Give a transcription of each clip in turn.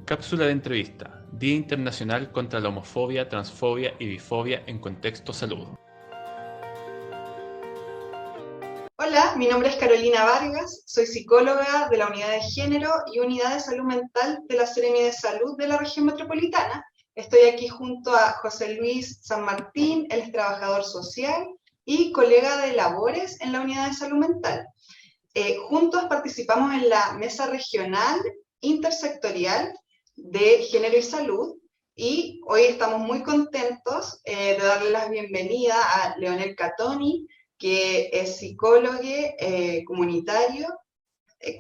Cápsula de entrevista. Día Internacional contra la Homofobia, Transfobia y Bifobia en contexto salud. Hola, mi nombre es Carolina Vargas, soy psicóloga de la Unidad de Género y Unidad de Salud Mental de la Seremia de Salud de la Región Metropolitana. Estoy aquí junto a José Luis San Martín, él es trabajador social y colega de labores en la Unidad de Salud Mental. Juntos participamos en la Mesa Regional Intersectorial de Género y Salud y hoy estamos muy contentos de darle la bienvenida a Leonel Catoni, que es psicólogo comunitario,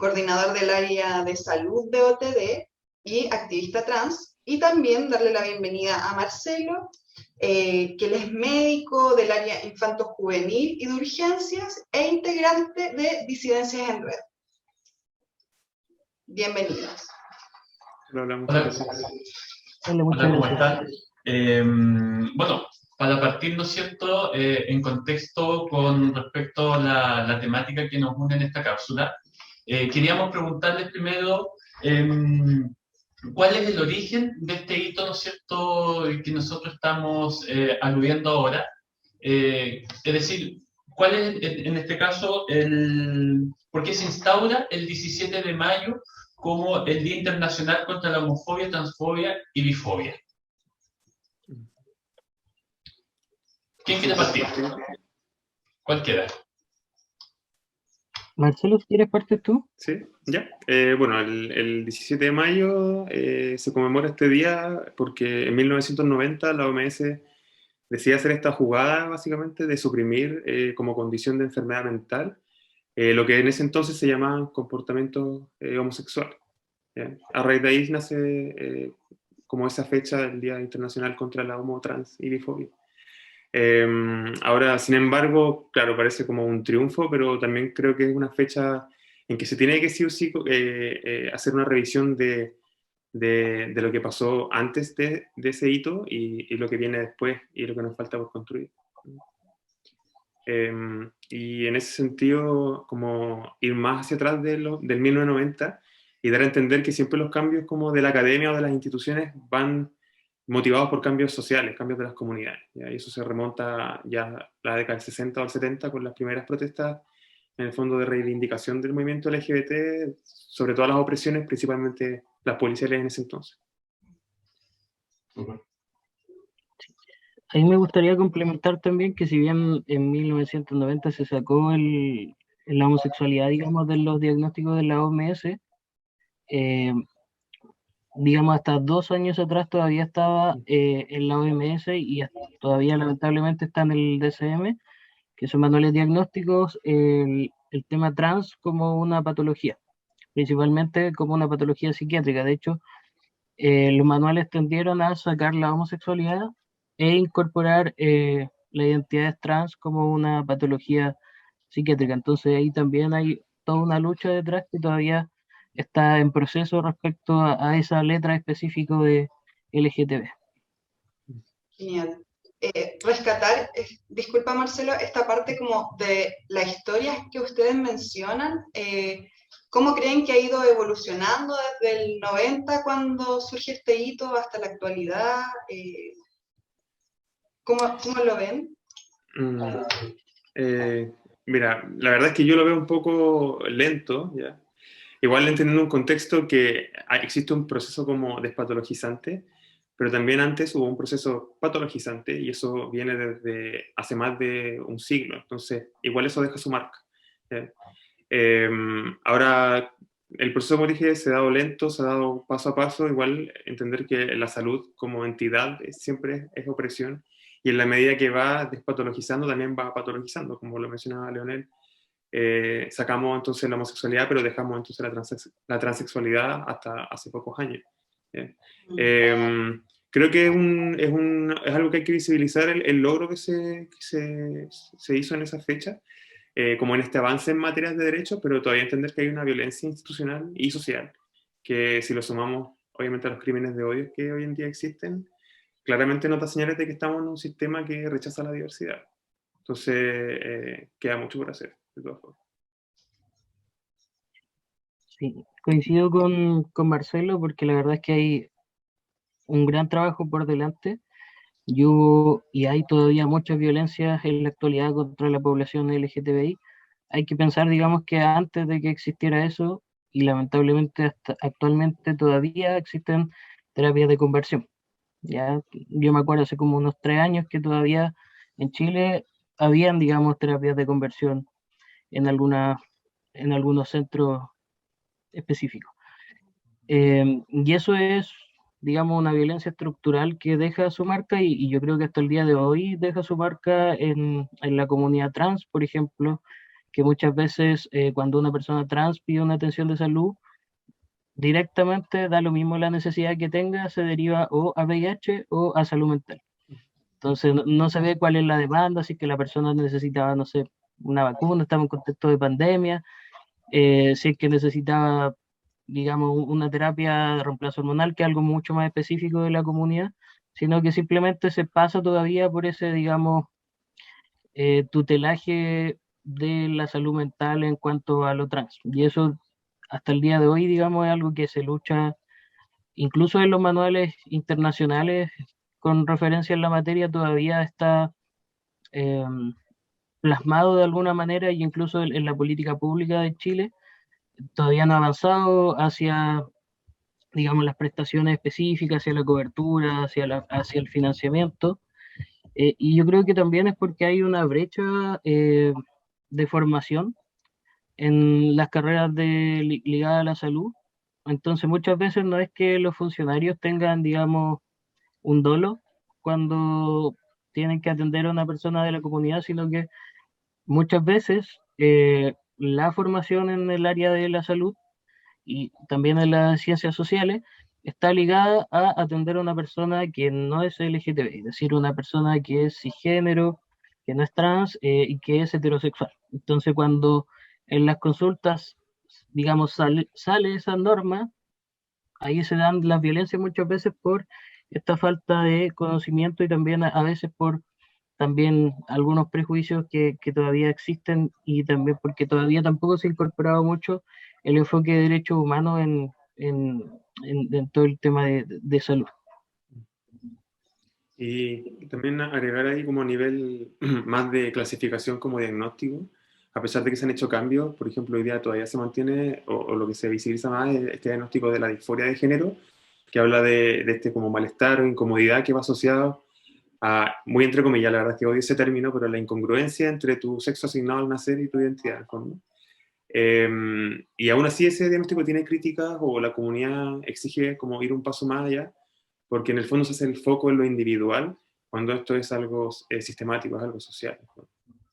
coordinador del área de salud de OTD y activista trans, y también darle la bienvenida a Marcelo, que él es médico del área infanto-juvenil y de urgencias e integrante de Disidencias en Red. Bienvenidos. Hola, Hola, ¿cómo están? Bueno, para partir, ¿no es cierto?, en contexto con respecto a la temática que nos une en esta cápsula, queríamos preguntarles primero cuál es el origen de este hito, ¿no es cierto?, que nosotros estamos aludiendo ahora. Es decir, ¿cuál es, en este caso, por qué se instaura el 17 de mayo como el Día Internacional contra la Homofobia, Transfobia y Bifobia? ¿Quién quiere partir? Cualquiera. Marcelo, ¿quieres partir tú? Sí, ya. Bueno, el 17 de mayo se conmemora este día porque en 1990 la OMS decide hacer esta jugada, básicamente, de suprimir como condición de enfermedad mental lo que en ese entonces se llamaban comportamientos homosexuales. ¿Ya? A raíz de ahí nace como esa fecha del Día Internacional contra la Homo, Trans y Bifobia. Ahora, sin embargo, claro, parece como un triunfo, pero también creo que es una fecha en que se tiene que sí o sí hacer una revisión de lo que pasó antes de ese hito y lo que viene después y lo que nos falta por construir. Y en ese sentido, como ir más hacia atrás del 1990 y dar a entender que siempre los cambios como de la academia o de las instituciones van motivados por cambios sociales, cambios de las comunidades. ¿Ya? Y eso se remonta ya a la década del 60 o del 70 con las primeras protestas, en el fondo, de reivindicación del movimiento LGBT, sobre todas las opresiones, principalmente las policiales en ese entonces. A mí me gustaría complementar también que si bien en 1990 se sacó la homosexualidad, digamos, de los diagnósticos de la OMS, digamos, hasta 2 años atrás todavía estaba en la OMS y todavía lamentablemente está en el DSM, que son manuales diagnósticos, el tema trans como una patología, principalmente como una patología psiquiátrica. De hecho, los manuales tendieron a sacar la homosexualidad e incorporar las identidades trans como una patología psiquiátrica. Entonces ahí también hay toda una lucha detrás que todavía está en proceso respecto a esa letra específica de LGTB. Genial. Rescatar, disculpa Marcelo, esta parte como de la historia que ustedes mencionan, ¿cómo creen que ha ido evolucionando desde el 90 cuando surge este hito hasta la actualidad? ¿Cómo lo ven? Mira, la verdad es que yo lo veo un poco lento, ¿ya? Igual entendiendo un contexto que existe un proceso como despatologizante, pero también antes hubo un proceso patologizante y eso viene desde hace más de un siglo, entonces igual eso deja su marca. ¿Ya? Ahora, el proceso, como dije, se ha dado lento, se ha dado paso a paso, igual entender que la salud como entidad siempre es opresión y en la medida que va despatologizando también va patologizando, como lo mencionaba Leonel. Sacamos entonces la homosexualidad, pero dejamos entonces la transexualidad hasta hace pocos años. Creo que es algo que hay que visibilizar, el logro que se hizo en esa fecha, como en este avance en materias de derechos, pero todavía entender que hay una violencia institucional y social, que si lo sumamos obviamente a los crímenes de odio que hoy en día existen, claramente nota señales de que estamos en un sistema que rechaza la diversidad. Entonces, queda mucho por hacer, de todas formas. Sí, coincido con Marcelo porque la verdad es que hay un gran trabajo por delante y hay todavía muchas violencias en la actualidad contra la población LGTBI. Hay que pensar, digamos, que antes de que existiera eso, y lamentablemente hasta actualmente todavía existen terapias de conversión. Ya, yo me acuerdo hace como unos 3 años que todavía en Chile habían, digamos, terapias de conversión en en algunos centros específicos. Y eso es, digamos, una violencia estructural que deja su marca y yo creo que hasta el día de hoy deja su marca en la comunidad trans, por ejemplo, que muchas veces cuando una persona trans pide una atención de salud, directamente da lo mismo la necesidad que tenga, se deriva o a VIH o a salud mental. Entonces no se ve cuál es la demanda, si es que la persona necesitaba, no sé, una vacuna, estaba en contexto de pandemia, si es que necesitaba, digamos, una terapia de reemplazo hormonal, que es algo mucho más específico de la comunidad, sino que simplemente se pasa todavía por ese, digamos, tutelaje de la salud mental en cuanto a lo trans. Y eso hasta el día de hoy, digamos, es algo que se lucha incluso en los manuales internacionales con referencia en la materia, todavía está eh, plasmado de alguna manera, y incluso en la política pública de Chile todavía no ha avanzado hacia, digamos, las prestaciones específicas, hacia la cobertura, hacia el financiamiento. Y yo creo que también es porque hay una brecha de formación en las carreras ligadas a la salud. Entonces muchas veces no es que los funcionarios tengan, digamos, un dolo cuando tienen que atender a una persona de la comunidad, sino que muchas veces la formación en el área de la salud y también en las ciencias sociales está ligada a atender a una persona que no es LGTB, es decir, una persona que es cisgénero, que no es trans y que es heterosexual. Entonces, cuando en las consultas, digamos, sale esa norma, ahí se dan las violencias muchas veces por esta falta de conocimiento y también a veces por también algunos prejuicios que todavía existen y también porque todavía tampoco se ha incorporado mucho el enfoque de derechos humanos en todo el tema de salud. Y también agregar ahí como a nivel más de clasificación como diagnóstico, a pesar de que se han hecho cambios, por ejemplo, hoy día todavía se mantiene, o lo que se visibiliza más es este diagnóstico de la disforia de género, que habla de este como malestar o incomodidad que va asociado a, muy entre comillas, la verdad es que odio ese término, pero la incongruencia entre tu sexo asignado al nacer y tu identidad, en el fondo. Y aún así ese diagnóstico tiene críticas o la comunidad exige como ir un paso más allá, porque en el fondo se hace el foco en lo individual, cuando esto es algo sistemático, es algo social.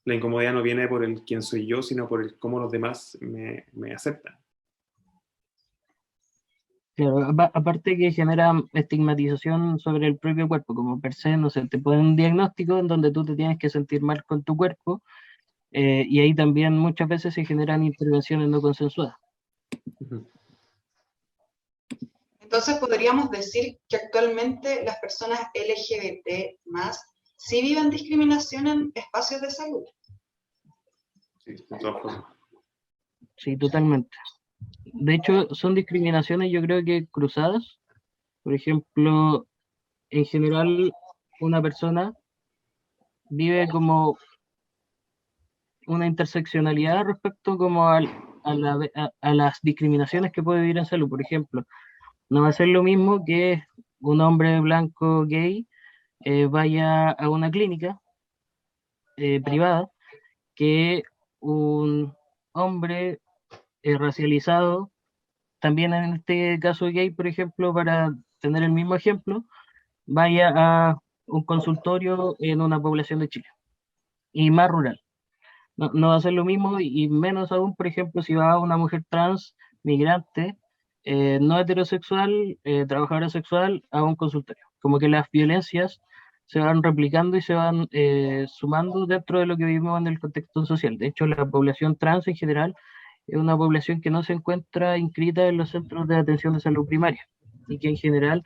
La incomodidad no viene por el quién soy yo, sino por el cómo los demás me aceptan. Claro, aparte que genera estigmatización sobre el propio cuerpo, como per se, no sé, te ponen un diagnóstico en donde tú te tienes que sentir mal con tu cuerpo, y ahí también muchas veces se generan intervenciones no consensuadas. Entonces podríamos decir que actualmente las personas LGBT más sí viven discriminación en espacios de salud. Sí, de todas formas. Sí, totalmente. De hecho, son discriminaciones yo creo que cruzadas. Por ejemplo, en general, una persona vive como una interseccionalidad respecto como a las discriminaciones que puede vivir en salud. Por ejemplo, no va a ser lo mismo que un hombre blanco gay vaya a una clínica privada que un hombre racializado, también en este caso gay, por ejemplo, para tener el mismo ejemplo, vaya a un consultorio en una población de Chile y más rural. No va a ser lo mismo y menos aún, por ejemplo, si va a una mujer trans, migrante, no heterosexual, trabajadora sexual, a un consultorio. Como que las violencias se van replicando y se van sumando dentro de lo que vivimos en el contexto social. De hecho, la población trans en general es una población que no se encuentra inscrita en los centros de atención de salud primaria y que en general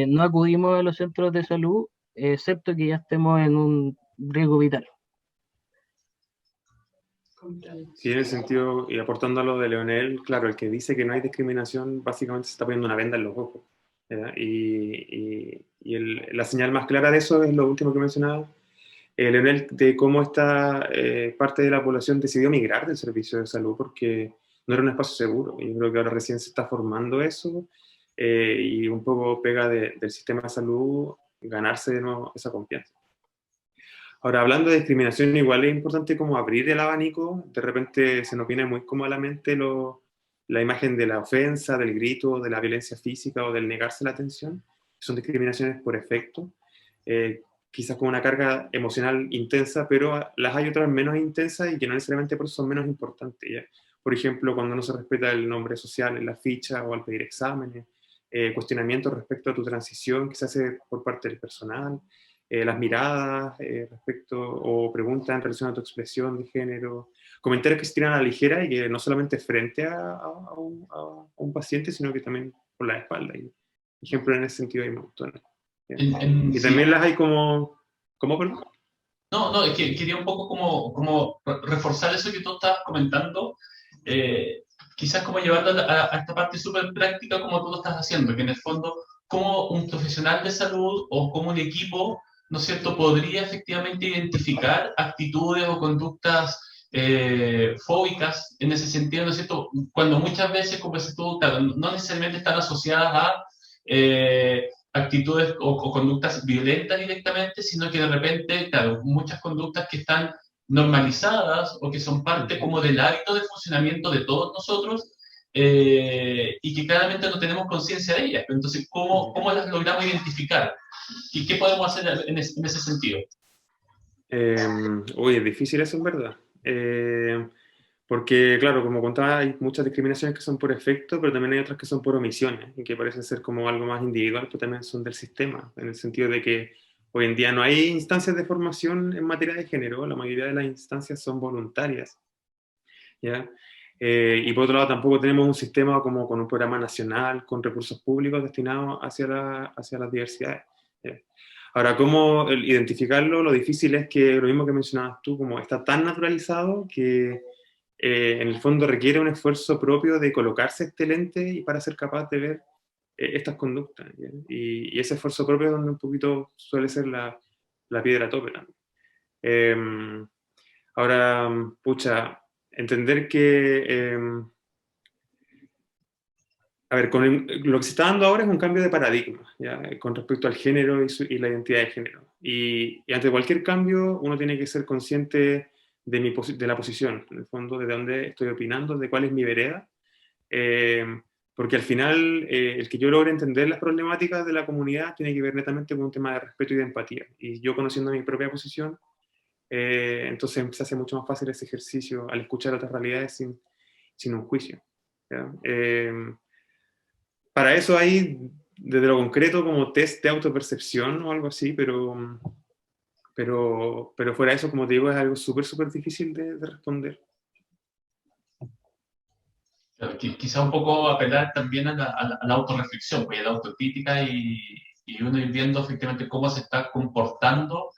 no acudimos a los centros de salud, excepto que ya estemos en un riesgo vital. Sí, en el sentido, y aportando a lo de Leonel, claro, el que dice que no hay discriminación básicamente se está poniendo una venda en los ojos. ¿Ya? La señal más clara de eso es lo último que mencionaba, Leonel, de cómo esta parte de la población decidió migrar del servicio de salud porque no era un espacio seguro. Y yo creo que ahora recién se está formando eso y un poco pega del sistema de salud ganarse de nuevo esa confianza. Ahora, hablando de discriminación, igual es importante como abrir el abanico. De repente se nos viene muy como a la mente la imagen de la ofensa, del grito, de la violencia física o del negarse la atención. Son discriminaciones por efecto, quizás con una carga emocional intensa, pero las hay otras menos intensas y que no necesariamente por eso son menos importantes. ¿Ya? Por ejemplo, cuando no se respeta el nombre social en la ficha o al pedir exámenes, cuestionamientos respecto a tu transición que se hace por parte del personal, las miradas respecto o preguntas en relación a tu expresión de género, comentarios que se tiran a la ligera y que no solamente frente a un paciente, sino que también por la espalda. Y ejemplo en ese sentido hay un montón. Y también las hay como... ¿Cómo, perdón? No, es que quería un poco como reforzar eso que tú estabas comentando, quizás como llevarlo a esta parte súper práctica como tú lo estás haciendo, que en el fondo, como un profesional de salud o como un equipo, ¿no es cierto?, podría efectivamente identificar actitudes o conductas fóbicas en ese sentido, ¿no es cierto?, cuando muchas veces, como dices tú, no necesariamente están asociadas a actitudes o conductas violentas directamente, sino que de repente, claro, muchas conductas que están normalizadas o que son parte como del hábito de funcionamiento de todos nosotros y que claramente no tenemos conciencia de ellas. Entonces, ¿cómo las logramos identificar? ¿Y qué podemos hacer en ese sentido? Uy, es difícil eso en verdad. Porque, claro, como contaba, hay muchas discriminaciones que son por efecto, pero también hay otras que son por omisiones y que parecen ser como algo más individual, pero también son del sistema, en el sentido de que hoy en día no hay instancias de formación en materia de género, la mayoría de las instancias son voluntarias, ¿ya? Y por otro lado tampoco tenemos un sistema como con un programa nacional, con recursos públicos destinados hacia las diversidades. ¿Ya? Ahora, ¿cómo identificarlo? Lo difícil es que lo mismo que mencionabas tú, como está tan naturalizado que en el fondo requiere un esfuerzo propio de colocarse este lente y para ser capaz de ver estas conductas. Y ese esfuerzo propio es donde un poquito suele ser la piedra tope. Ahora, pucha, entender que... a ver, lo que se está dando ahora es un cambio de paradigma, ¿ya? Con respecto al género y la identidad de género. Y ante cualquier cambio uno tiene que ser consciente de la posición, en el fondo, de dónde estoy opinando, de cuál es mi vereda, porque al final el que yo logre entender las problemáticas de la comunidad tiene que ver netamente con un tema de respeto y de empatía. Y yo conociendo mi propia posición, entonces se hace mucho más fácil ese ejercicio al escuchar otras realidades sin un juicio. ¿Ya? Para eso hay, desde lo concreto, como test de autopercepción o algo así, pero fuera de eso, como te digo, es algo súper, súper difícil de responder. Quizá un poco apelar también a la autorreflexión, pues, a la autocrítica y uno ir viendo efectivamente cómo se está comportando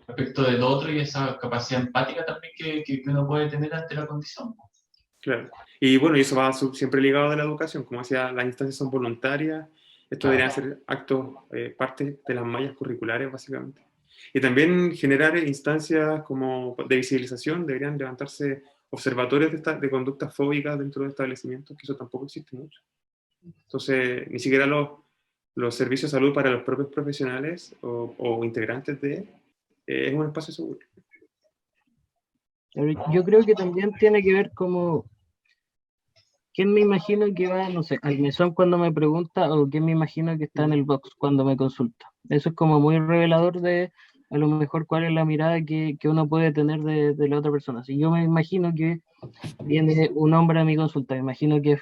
respecto del otro y esa capacidad empática también que uno puede tener ante la condición. Claro. Y bueno, y eso va siempre ligado a la educación. Como decía, las instancias son voluntarias. Esto debería ser actos, parte de las mallas curriculares, básicamente. Y también generar instancias como de visibilización. Deberían levantarse observatorios de conductas fóbicas dentro de establecimientos, que eso tampoco existe mucho. Entonces, ni siquiera los servicios de salud para los propios profesionales o integrantes es un espacio seguro. Yo creo que también tiene que ver como quién me imagino que va, no sé, al mesón cuando me pregunta o quién me imagino que está en el box cuando me consulta. Eso es como muy revelador de a lo mejor cuál es la mirada que uno puede tener de la otra persona. Si yo me imagino que viene un hombre a mi consulta, me imagino que es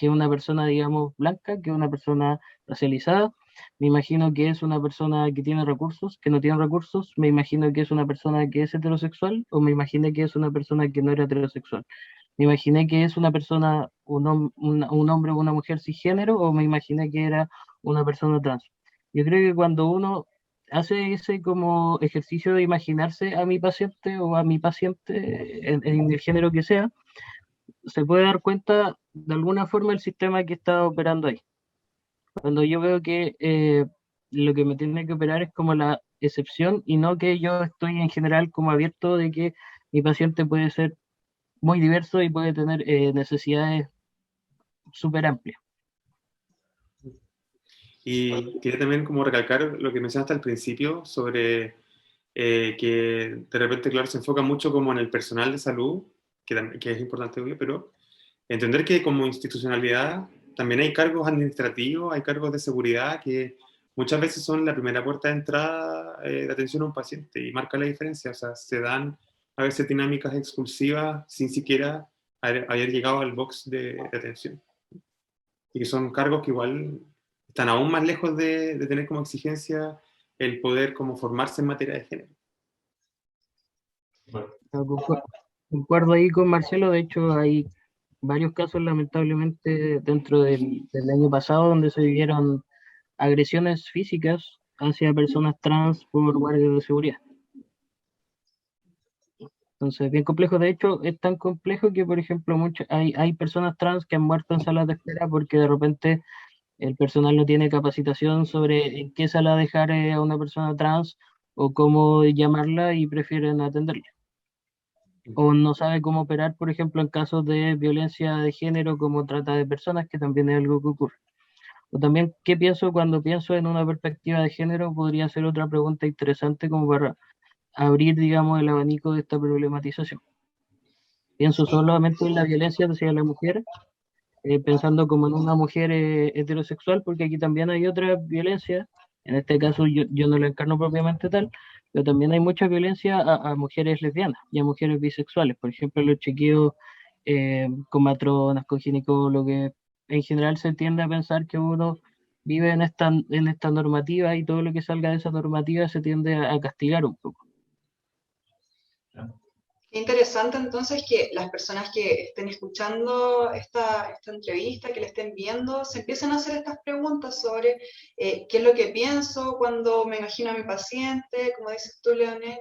una persona, digamos, blanca, que es una persona racializada, me imagino que es una persona que tiene recursos, que no tiene recursos, me imagino que es una persona que es heterosexual, o me imaginé que es una persona que no era heterosexual. Me imaginé que es una persona, un hombre o una mujer cisgénero, o me imaginé que era una persona trans. Yo creo que cuando uno hace ese como ejercicio de imaginarse a mi paciente o a mi paciente en el género que sea, se puede dar cuenta de alguna forma el sistema que está operando ahí. Cuando yo veo que lo que me tiene que operar es como la excepción y no que yo estoy en general como abierto de que mi paciente puede ser muy diverso y puede tener necesidades súper amplias. Y quería también como recalcar lo que mencionaste al principio sobre que de repente, claro, se enfoca mucho como en el personal de salud, que es importante, obvio, pero entender que como institucionalidad también hay cargos administrativos, hay cargos de seguridad que muchas veces son la primera puerta de entrada de atención a un paciente y marca la diferencia. O sea, se dan a veces dinámicas exclusivas sin siquiera haber llegado al box de atención. Y que son cargos que igual están aún más lejos de tener como exigencia el poder como formarse en materia de género. Concuerdo ahí con Marcelo, de hecho hay varios casos lamentablemente dentro del año pasado donde se vivieron agresiones físicas hacia personas trans por guardias de seguridad. Entonces, bien complejo. De hecho, es tan complejo que, por ejemplo, hay personas trans que han muerto en salas de espera porque de repente el personal no tiene capacitación sobre en qué sala dejar a una persona trans o cómo llamarla y prefieren atenderla. O no sabe cómo operar, por ejemplo, en casos de violencia de género como trata de personas, que también es algo que ocurre. O también, ¿qué pienso cuando pienso en una perspectiva de género? Podría ser otra pregunta interesante como para abrir, digamos, el abanico de esta problematización. Pienso solamente en la violencia hacia la mujer, pensando como en una mujer heterosexual, porque aquí también hay otra violencia. En este caso yo no lo encarno propiamente tal, pero también hay mucha violencia a mujeres lesbianas y a mujeres bisexuales. Por ejemplo, los chequeos con matronas, con ginecólogos. En general se tiende a pensar que uno vive en esta normativa y todo lo que salga de esa normativa se tiende a castigar un poco. Qué interesante entonces que las personas que estén escuchando esta entrevista, que la estén viendo, se empiecen a hacer estas preguntas sobre qué es lo que pienso cuando me imagino a mi paciente, como dices tú, Leonel,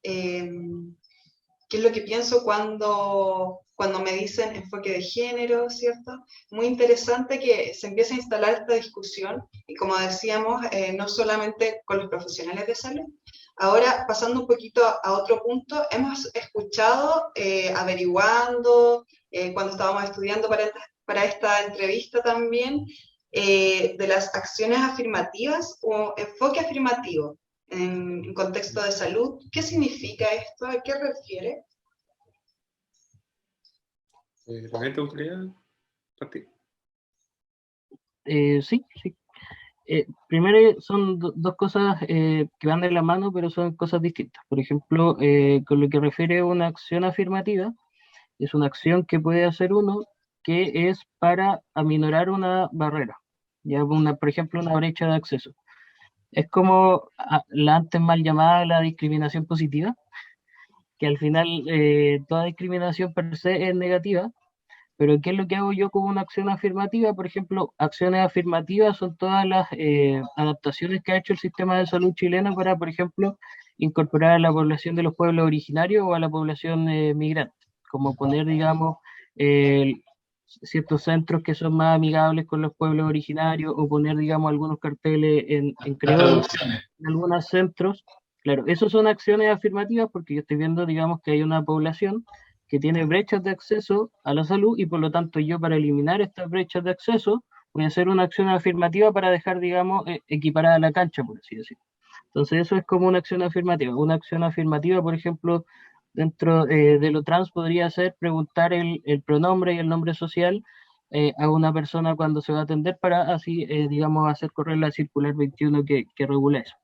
qué es lo que pienso cuando me dicen enfoque de género, ¿cierto? Muy interesante que se empiece a instalar esta discusión y como decíamos, no solamente con los profesionales de salud. Ahora, pasando un poquito a otro punto, hemos escuchado, averiguando, cuando estábamos estudiando para esta entrevista también, de las acciones afirmativas o enfoque afirmativo en contexto de salud. ¿Qué significa esto? ¿A qué refiere? ¿Realmente te gustaría partir? Sí. Primero son dos cosas que van de la mano, pero son cosas distintas. Por ejemplo, con lo que refiere a una acción afirmativa, es una acción que puede hacer uno que es para aminorar una barrera, ya por ejemplo, una brecha de acceso. Es como la antes mal llamada la discriminación positiva, que al final toda discriminación per se es negativa. Pero ¿qué es lo que hago yo como una acción afirmativa? Por ejemplo, acciones afirmativas son todas las adaptaciones que ha hecho el sistema de salud chileno para, por ejemplo, incorporar a la población de los pueblos originarios o a la población migrante, como poner, digamos, ciertos centros que son más amigables con los pueblos originarios o poner, digamos, algunos carteles en creol en algunos centros. Claro, esas son acciones afirmativas porque yo estoy viendo, digamos, que hay una población que tiene brechas de acceso a la salud y por lo tanto yo para eliminar estas brechas de acceso voy a hacer una acción afirmativa para dejar, digamos, equiparada la cancha, por así decirlo. Entonces eso es como una acción afirmativa. Una acción afirmativa, por ejemplo, dentro de lo trans podría ser preguntar el pronombre y el nombre social a una persona cuando se va a atender para así, digamos, hacer correr la circular 21 que regula eso.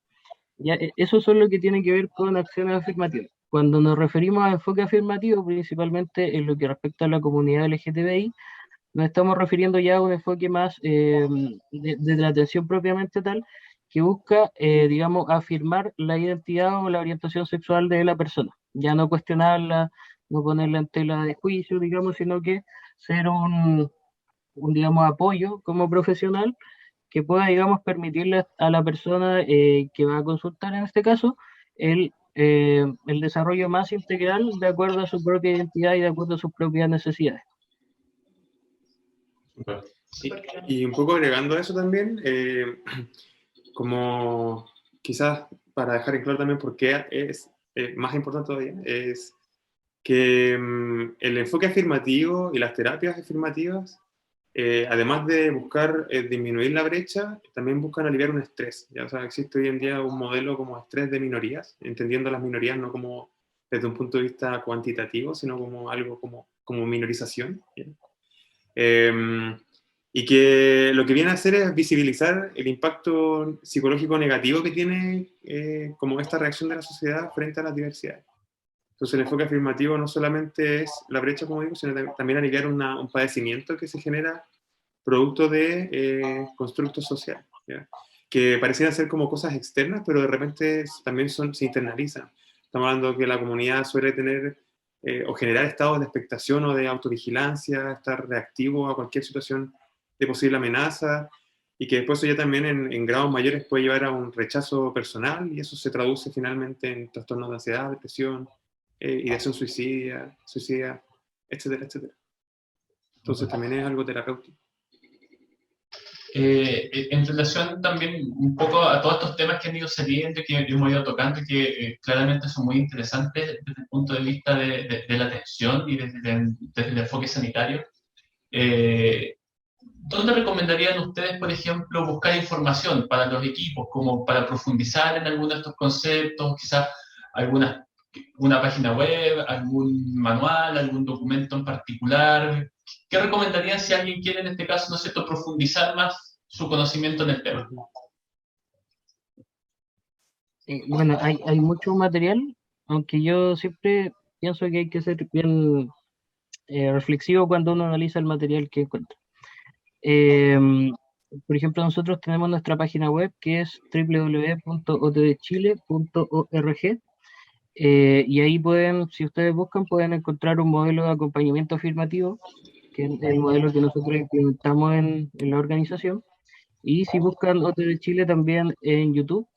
Ya, eso es lo que tiene que ver con acciones afirmativas. Cuando nos referimos a enfoque afirmativo, principalmente en lo que respecta a la comunidad LGTBI, nos estamos refiriendo ya a un enfoque más de la atención propiamente tal, que busca, digamos, afirmar la identidad o la orientación sexual de la persona. Ya no cuestionarla, no ponerla en tela de juicio, digamos, sino que ser un digamos, apoyo como profesional que pueda, digamos, permitirle a la persona que va a consultar en este caso el desarrollo más integral de acuerdo a su propia identidad y de acuerdo a sus propias necesidades. Sí. Y un poco agregando a eso también, como quizás para dejar en claro también por qué es más importante todavía, es que el enfoque afirmativo y las terapias afirmativas, además de buscar disminuir la brecha, también buscan aliviar un estrés. ¿Ya? O sea, existe hoy en día un modelo como estrés de minorías, entendiendo a las minorías no como desde un punto de vista cuantitativo, sino como algo como minorización. Y que lo que viene a hacer es visibilizar el impacto psicológico negativo que tiene como esta reacción de la sociedad frente a las diversidades. Entonces el enfoque afirmativo no solamente es la brecha, como digo, sino también aliviar un padecimiento que se genera producto de constructos sociales, ¿ya? Que parecieran ser como cosas externas, pero de repente también se internalizan. Estamos hablando que la comunidad suele tener o generar estados de expectación o de autovigilancia, estar reactivo a cualquier situación de posible amenaza, y que después eso ya también en grados mayores puede llevar a un rechazo personal, y eso se traduce finalmente en trastornos de ansiedad, depresión, ideación suicida, etcétera, etcétera. Entonces también es algo terapéutico. En relación también un poco a todos estos temas que han ido saliendo, que hemos ido tocando, que claramente son muy interesantes desde el punto de vista de la atención y desde el enfoque sanitario, ¿dónde recomendarían ustedes, por ejemplo, buscar información para los equipos, como para profundizar en algunos de estos conceptos, quizás una página web, algún manual, algún documento en particular? ¿Qué recomendarían si alguien quiere, en este caso, no sé, profundizar más su conocimiento en el tema? Bueno, hay mucho material, aunque yo siempre pienso que hay que ser bien reflexivo cuando uno analiza el material que encuentra. Por ejemplo, nosotros tenemos nuestra página web que es www.otdchile.org, y ahí pueden, si ustedes buscan, pueden encontrar un modelo de acompañamiento afirmativo, que es el modelo que nosotros implementamos en la organización. Y si buscan OTD Chile también en YouTube,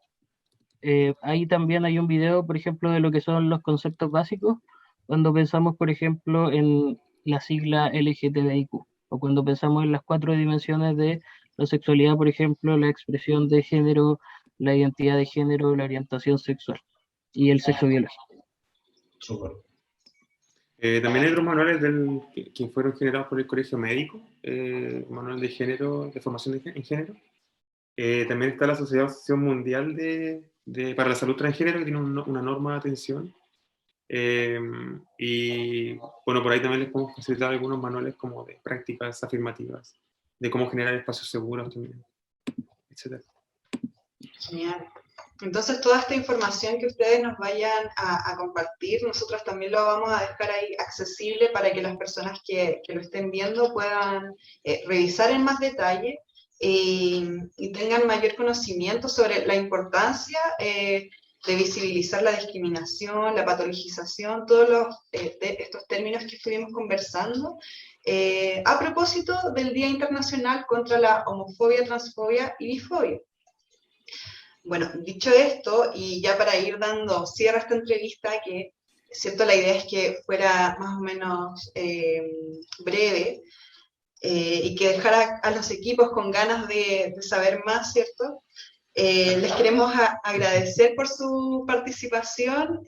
ahí también hay un video, por ejemplo, de lo que son los conceptos básicos, cuando pensamos, por ejemplo, en la sigla LGTBIQ, o cuando pensamos en las 4 dimensiones de la sexualidad, por ejemplo, la expresión de género, la identidad de género, la orientación sexual y el sexo biológico. Súper. También hay otros manuales que fueron generados por el Colegio Médico, manual de género, de formación en género. También está la Asociación Mundial para la Salud Transgénero, que tiene una norma de atención. Y bueno, por ahí también les podemos facilitar algunos manuales como de prácticas afirmativas, de cómo generar espacios seguros también, etc. Genial. Entonces, toda esta información que ustedes nos vayan a compartir, nosotros también lo vamos a dejar ahí accesible para que las personas que lo estén viendo puedan revisar en más detalle y tengan mayor conocimiento sobre la importancia de visibilizar la discriminación, la patologización, todos de estos términos que estuvimos conversando, a propósito del Día Internacional contra la Homofobia, Transfobia y Bifobia. Bueno, dicho esto, y ya para ir dando cierre a esta entrevista, que cierto, la idea es que fuera más o menos breve, y que dejara a los equipos con ganas de saber más, ¿cierto? Les queremos agradecer por su participación,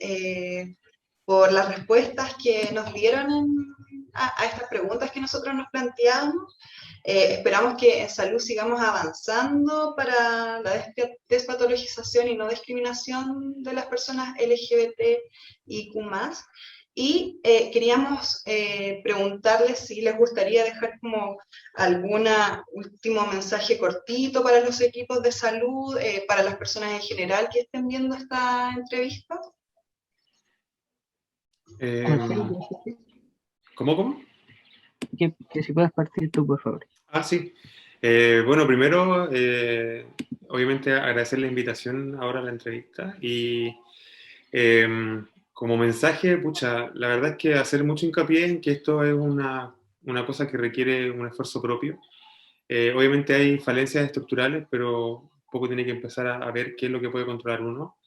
por las respuestas que nos dieron a estas preguntas que nosotros nos planteamos. Esperamos que en salud sigamos avanzando para la despatologización y no discriminación de las personas LGBTIQ+. Y queríamos preguntarles si les gustaría dejar como algún último mensaje cortito para los equipos de salud, para las personas en general que estén viendo esta entrevista. ¿Cómo? Que si puedes partir tú, por favor. Sí. Bueno, primero, obviamente agradecer la invitación ahora a la entrevista y como mensaje, pucha, la verdad es que hacer mucho hincapié en que esto es una cosa que requiere un esfuerzo propio, Obviamente hay falencias estructurales, pero un poco tiene que empezar a ver qué es lo que puede controlar uno.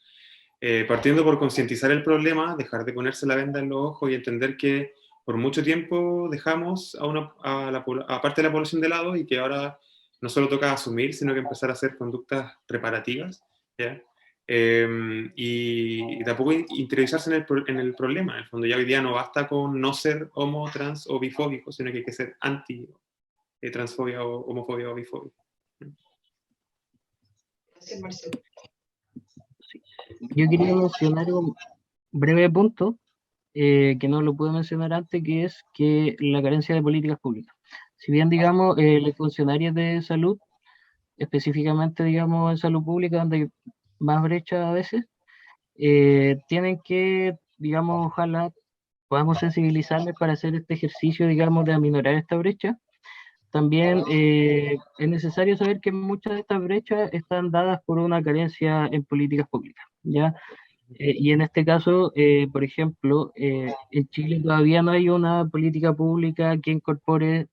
Partiendo por concientizar el problema, dejar de ponerse la venda en los ojos y entender que por mucho tiempo dejamos a parte de la población de lado y que ahora no solo toca asumir, sino que empezar a hacer conductas reparativas, ¿ya? Y tampoco interiorizarse en el problema. En el fondo ya hoy día no basta con no ser homo, trans o bifóbico, sino que hay que ser anti-transfobia o homofobia o bifobia. Gracias, Marcelo. Yo quería mencionar un breve punto que no lo pude mencionar antes, que es que la carencia de políticas públicas. Si bien, digamos, los funcionarios de salud, específicamente, digamos, en salud pública, donde hay más brecha a veces, tienen que, digamos, ojalá podamos sensibilizarles para hacer este ejercicio, digamos, de aminorar esta brecha. También es necesario saber que muchas de estas brechas están dadas por una carencia en políticas públicas, ¿ya? Y en este caso, por ejemplo, en Chile todavía no hay una política pública que incorpore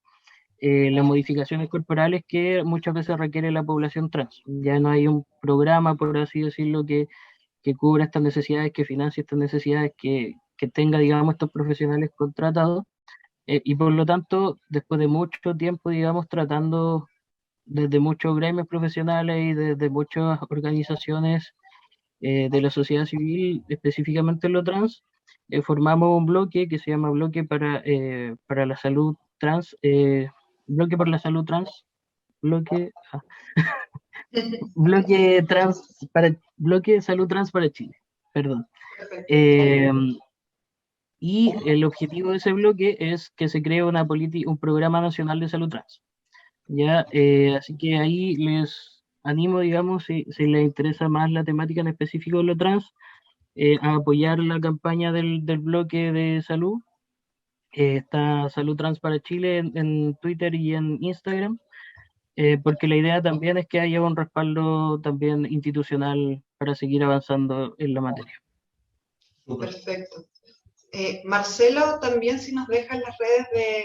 las modificaciones corporales que muchas veces requiere la población trans. Ya no hay un programa, por así decirlo, que cubra estas necesidades, que financie estas necesidades, que tenga, digamos, estos profesionales contratados. Y por lo tanto, después de mucho tiempo, digamos, tratando desde muchos gremios profesionales y desde muchas organizaciones de la sociedad civil, específicamente en lo trans, formamos un bloque que se llama para la Salud Trans, Bloque por la Salud Trans, bloque, bloque trans bloque Salud Trans para Chile, perdón. Perfecto. Eh, y el objetivo de ese bloque es que se cree un programa nacional de salud trans. ¿Ya? Así que ahí les animo, digamos, si les interesa más la temática en específico de lo trans, a apoyar la campaña del bloque de salud. Está Salud Trans para Chile en Twitter y en Instagram, porque la idea también es que haya un respaldo también institucional para seguir avanzando en la materia. Perfecto. Marcelo, también si nos dejan las redes de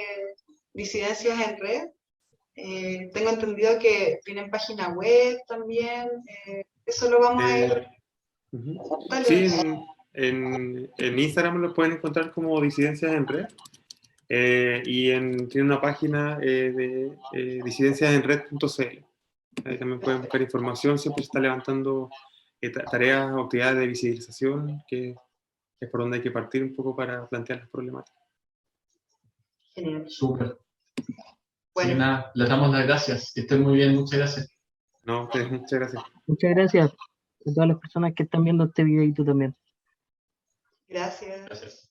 disidencias en red. Tengo entendido que tienen página web también. Eso lo vamos a ir. Dale. Sí, en Instagram lo pueden encontrar como Disidencias en Red. Y tiene una página de disidenciasenred.cl. Ahí también pueden buscar información. Siempre se está levantando tareas o actividades de visibilización, que es por donde hay que partir un poco para plantear las problemáticas. Genial. Súper. Bueno. Sí, nada, les damos las gracias. Que estén muy bien, muchas gracias. No, ustedes, muchas gracias. Muchas gracias a todas las personas que están viendo este videito también. Gracias. Gracias.